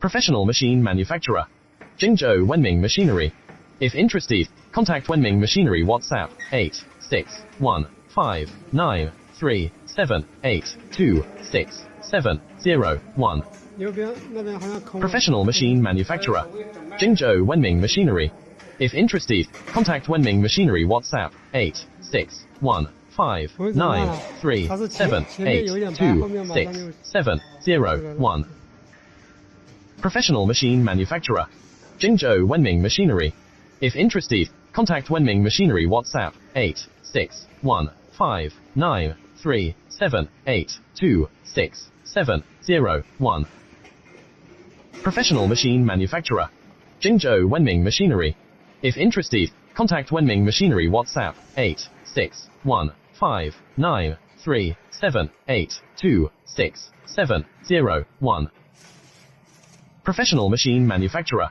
Professional machine manufacturer. Jingzhou Wenming Machinery. If interested, contact Wenming Machinery WhatsApp 8615937826701. Professional machine manufacturer. Jingzhou Wenming Machinery. If interested, contact Wenming Machinery WhatsApp 8615937826701. Professional machine manufacturer. Jingzhou Wenming Machinery. If interested, contact Wenming Machinery WhatsApp 8615937826701. Professional machine manufacturer. Jingzhou Wenming Machinery. If interested, contact Wenming Machinery WhatsApp 8615937826701. Professional machine manufacturer.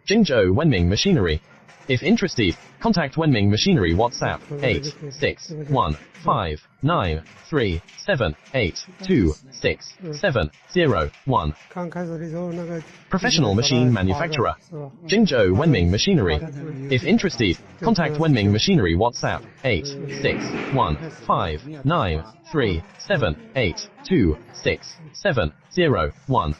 Jingzhou Wenming Machinery. If interested, contact Wenming Machinery WhatsApp 8615937826701. Professional machine manufacturer. Jingzhou Wenming Machinery. If interested, contact Wenming Machinery WhatsApp 8615937826701.